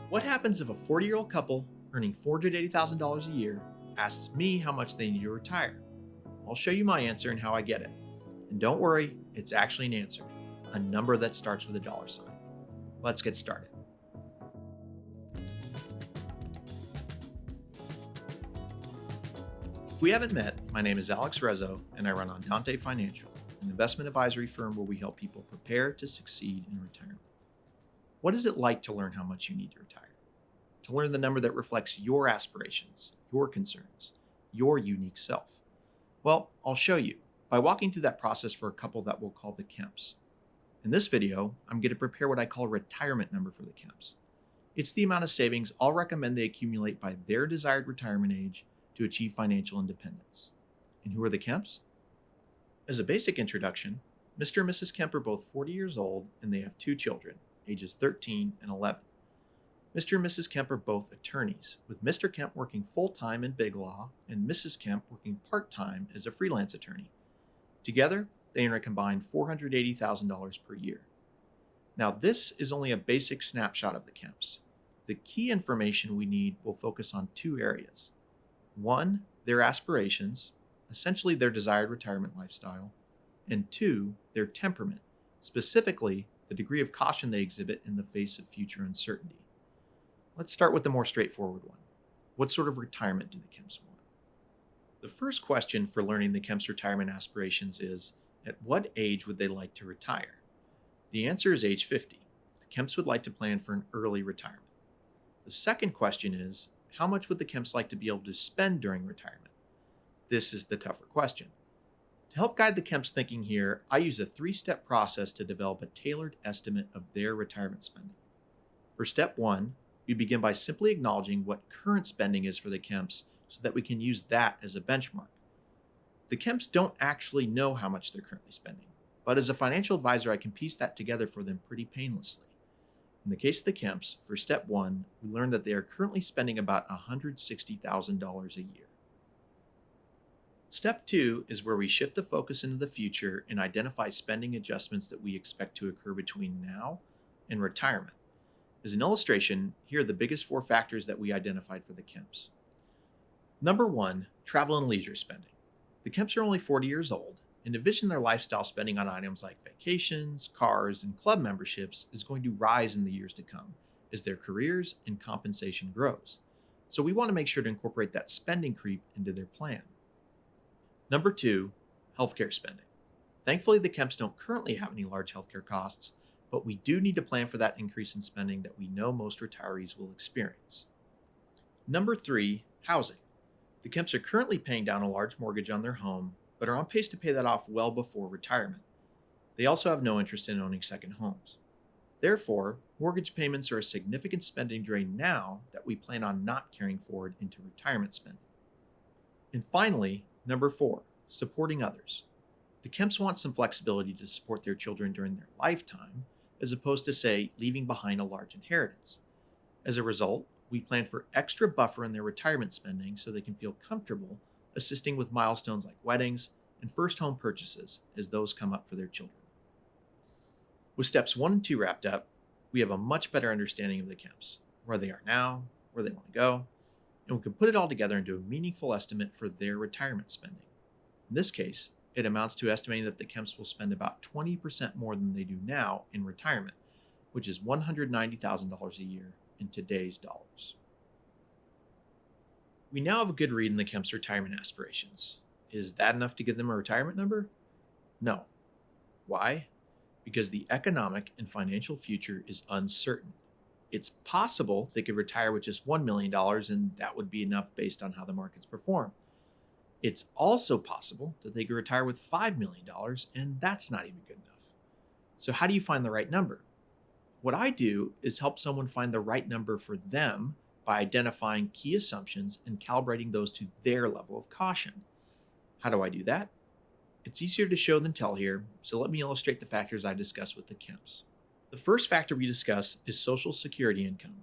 What happens if a 40-year-old couple earning $480,000 a year asks me how much they need to retire? I'll show you my answer and how I get it. And don't worry, it's actually an answer, a number that starts with a dollar sign. Let's get started. If we haven't met, my name is Alex Rezzo, and I run Andante Financial, an investment advisory firm where we help people prepare to succeed in retirement. What is it like to learn how much you need to retire? To learn the number that reflects your aspirations, your concerns, your unique self? Well, I'll show you by walking through that process for a couple that we'll call the Kemps. In this video, I'm going to prepare what I call a retirement number for the Kemps. It's the amount of savings I'll recommend they accumulate by their desired retirement age to achieve financial independence. And who are the Kemps? As a basic introduction, Mr. and Mrs. Kemp are both 40 years old and they have two children, ages 13 and 11. Mr. and Mrs. Kemp are both attorneys, with Mr. Kemp working full-time in big law and Mrs. Kemp working part-time as a freelance attorney. Together, they earn a combined $480,000 per year. Now, this is only a basic snapshot of the Kemps. The key information we need will focus on two areas. One, their aspirations, essentially their desired retirement lifestyle, and two, their temperament, specifically the degree of caution they exhibit in the face of future uncertainty. Let's start with the more straightforward one. What sort of retirement do the Kemps want? The first question for learning the Kemps' retirement aspirations is, at what age would they like to retire? The answer is age 50. The Kemps would like to plan for an early retirement. The second question is, how much would the Kemps like to be able to spend during retirement? This is the tougher question. To help guide the Kemps' thinking here, I use a three-step process to develop a tailored estimate of their retirement spending. For step one, we begin by simply acknowledging what current spending is for the Kemps so that we can use that as a benchmark. The Kemps don't actually know how much they're currently spending, but as a financial advisor, I can piece that together for them pretty painlessly. In the case of the Kemps, for step one, we learned that they are currently spending about $160,000 a year. Step two is where we shift the focus into the future and identify spending adjustments that we expect to occur between now and retirement. As an illustration, here are the biggest four factors that we identified for the Kemps. Number one, travel and leisure spending. The Kemps are only 40 years old and envision their lifestyle spending on items like vacations, cars, and club memberships is going to rise in the years to come as their careers and compensation grows. So we want to make sure to incorporate that spending creep into their plan. Number two, healthcare spending. Thankfully, the Kemps don't currently have any large healthcare costs, but we do need to plan for that increase in spending that we know most retirees will experience. Number three, housing. The Kemps are currently paying down a large mortgage on their home, but are on pace to pay that off well before retirement. They also have no interest in owning second homes. Therefore, mortgage payments are a significant spending drain now that we plan on not carrying forward into retirement spending. And finally, number four, supporting others. The Kemps want some flexibility to support their children during their lifetime, as opposed to, say, leaving behind a large inheritance. As a result, we plan for extra buffer in their retirement spending so they can feel comfortable assisting with milestones like weddings and first home purchases as those come up for their children. With steps 1 and 2 wrapped up, we have a much better understanding of the Kemps, where they are now, where they want to go, and we can put it all together into a meaningful estimate for their retirement spending. In this case, it amounts to estimating that the Kemps will spend about 20% more than they do now in retirement, which is $190,000 a year in today's dollars. We now have a good read in the Kemps' retirement aspirations. Is that enough to give them a retirement number? No. Why? Because the economic and financial future is uncertain. It's possible they could retire with just $1 million and that would be enough based on how the markets perform. It's also possible that they could retire with $5 million and that's not even good enough. So how do you find the right number? What I do is help someone find the right number for them by identifying key assumptions and calibrating those to their level of caution. How do I do that? It's easier to show than tell here, so let me illustrate the factors I discuss with the Kemps. The first factor we discuss is Social Security income.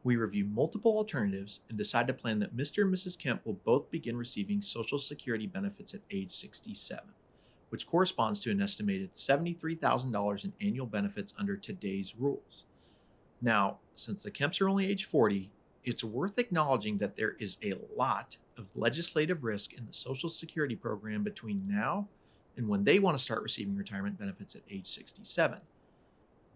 We review multiple alternatives and decide to plan that Mr. and Mrs. Kemp will both begin receiving Social Security benefits at age 67, which corresponds to an estimated $73,000 in annual benefits under today's rules. Now, since the Kemps are only age 40, it's worth acknowledging that there is a lot of legislative risk in the Social Security program between now and when they want to start receiving retirement benefits at age 67.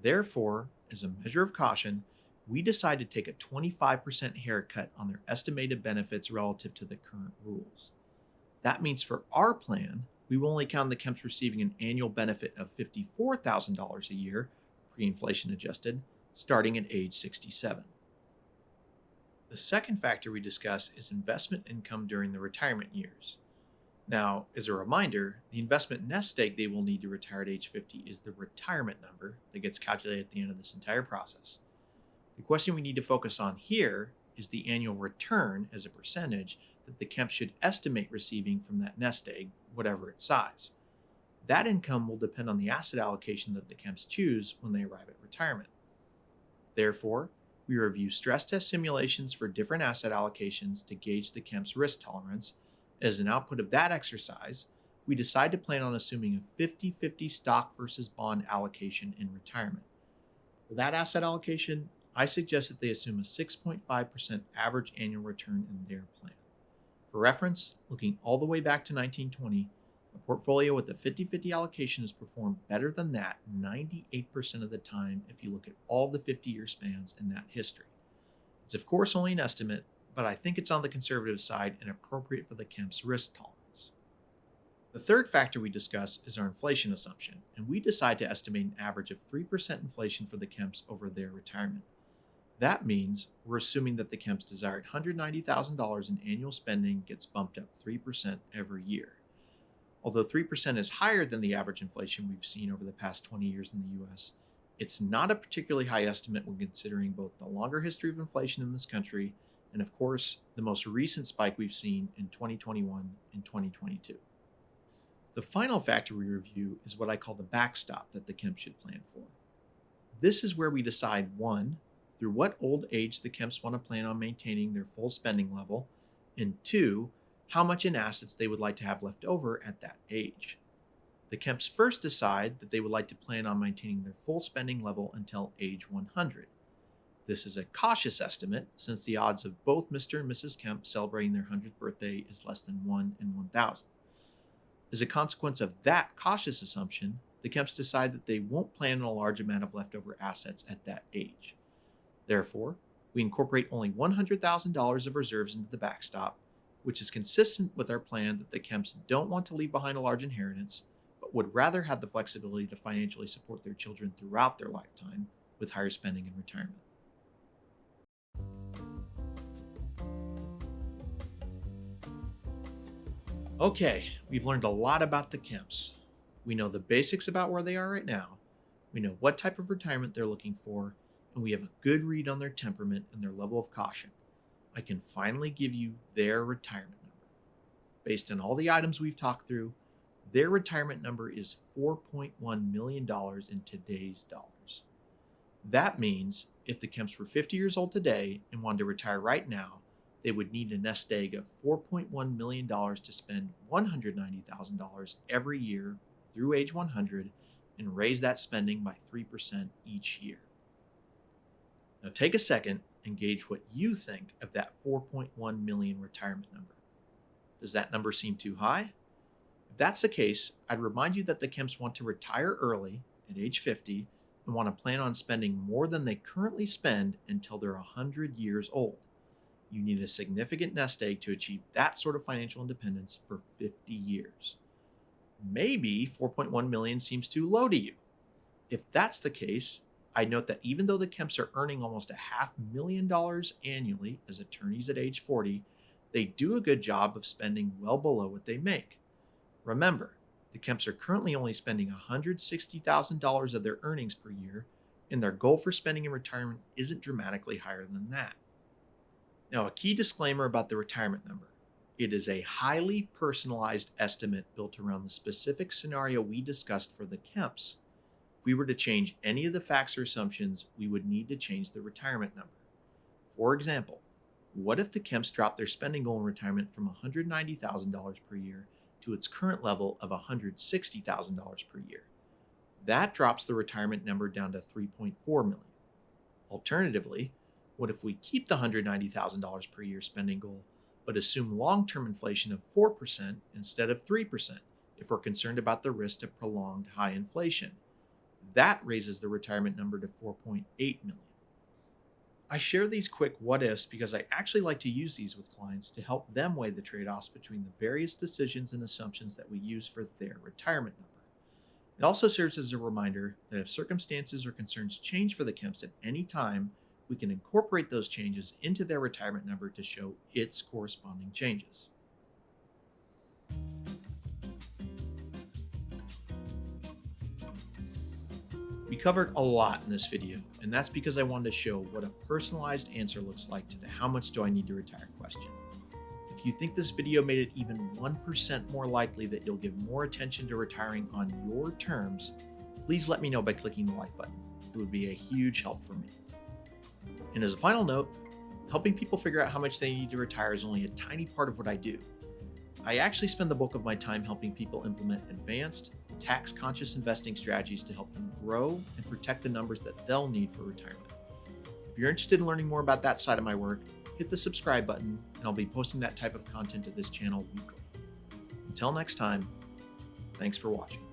Therefore, as a measure of caution, we decide to take a 25% haircut on their estimated benefits relative to the current rules. That means for our plan, we will only count the Kemps receiving an annual benefit of $54,000 a year, pre inflation adjusted, starting at age 67. The second factor we discuss is investment income during the retirement years. Now, as a reminder, the investment nest egg they will need to retire at age 50 is the retirement number that gets calculated at the end of this entire process. The question we need to focus on here is the annual return as a percentage that the Kemp should estimate receiving from that nest egg, whatever its size. That income will depend on the asset allocation that the Kemps choose when they arrive at retirement. Therefore, we review stress test simulations for different asset allocations to gauge the Kemp's risk tolerance. As an output of that exercise, we decide to plan on assuming a 50-50 stock versus bond allocation in retirement. For that asset allocation, I suggest that they assume a 6.5% average annual return in their plan. For reference, looking all the way back to 1920, a portfolio with a 50-50 allocation has performed better than that 98% of the time if you look at all the 50-year spans in that history. It's of course only an estimate, but I think it's on the conservative side and appropriate for the Kemp's risk tolerance. The third factor we discuss is our inflation assumption, and we decide to estimate an average of 3% inflation for the Kemps over their retirement. That means we're assuming that the Kemp's desired $190,000 in annual spending gets bumped up 3% every year. Although 3% is higher than the average inflation we've seen over the past 20 years in the US, it's not a particularly high estimate when considering both the longer history of inflation in this country and, of course, the most recent spike we've seen in 2021 and 2022. The final factor we review is what I call the backstop that the Kemp should plan for. This is where we decide 1, through what old age the Kemps want to plan on maintaining their full spending level, and 2, how much in assets they would like to have left over at that age. The Kemps first decide that they would like to plan on maintaining their full spending level until age 100. This is a cautious estimate since the odds of both Mr. and Mrs. Kemp celebrating their 100th birthday is less than 1 in 1,000. As a consequence of that cautious assumption, the Kemps decide that they won't plan on a large amount of leftover assets at that age. Therefore, we incorporate only $100,000 of reserves into the backstop, which is consistent with our plan that the Kemps don't want to leave behind a large inheritance, but would rather have the flexibility to financially support their children throughout their lifetime with higher spending in retirement. Okay, we've learned a lot about the Kemps. We know the basics about where they are right now. We know what type of retirement they're looking for, and we have a good read on their temperament and their level of caution. I can finally give you their retirement number. Based on all the items we've talked through, their retirement number is $4.1 million in today's dollars. That means if the Kemps were 50 years old today and wanted to retire right now, they would need a nest egg of $4.1 million to spend $190,000 every year through age 100 and raise that spending by 3% each year. Now take a second and gauge what you think of that 4.1 million retirement number. Does that number seem too high? If that's the case, I'd remind you that the Kemps want to retire early at age 50 and want to plan on spending more than they currently spend until they're 100 years old. You need a significant nest egg to achieve that sort of financial independence for 50 years. Maybe 4.1 million seems too low to you. If that's the case, I'd note that even though the Kemps are earning almost $500,000 annually as attorneys at age 40, they do a good job of spending well below what they make. Remember, the Kemps are currently only spending $160,000 of their earnings per year, and their goal for spending in retirement isn't dramatically higher than that. Now, a key disclaimer about the retirement number. It is a highly personalized estimate built around the specific scenario we discussed for the Kemps. If we were to change any of the facts or assumptions, we would need to change the retirement number. For example, what if the Kemps dropped their spending goal in retirement from $190,000 per year to its current level of $160,000 per year? That drops the retirement number down to $3.4 million. Alternatively, what if we keep the $190,000 per year spending goal, but assume long-term inflation of 4% instead of 3% if we're concerned about the risk of prolonged high inflation? That raises the retirement number to 4.8 million. I share these quick what ifs because I actually like to use these with clients to help them weigh the trade offs between the various decisions and assumptions that we use for their retirement number. It also serves as a reminder that if circumstances or concerns change for the Kemps at any time, we can incorporate those changes into their retirement number to show its corresponding changes. We covered a lot in this video, and that's because I wanted to show what a personalized answer looks like to the how much do I need to retire question. If you think this video made it even 1% more likely that you'll give more attention to retiring on your terms, please let me know by clicking the like button. It would be a huge help for me. And as a final note, helping people figure out how much they need to retire is only a tiny part of what I do. I actually spend the bulk of my time helping people implement advanced, tax-conscious investing strategies to help them grow and protect the numbers that they'll need for retirement. If you're interested in learning more about that side of my work, hit the subscribe button, and I'll be posting that type of content to this channel weekly. Until next time, thanks for watching.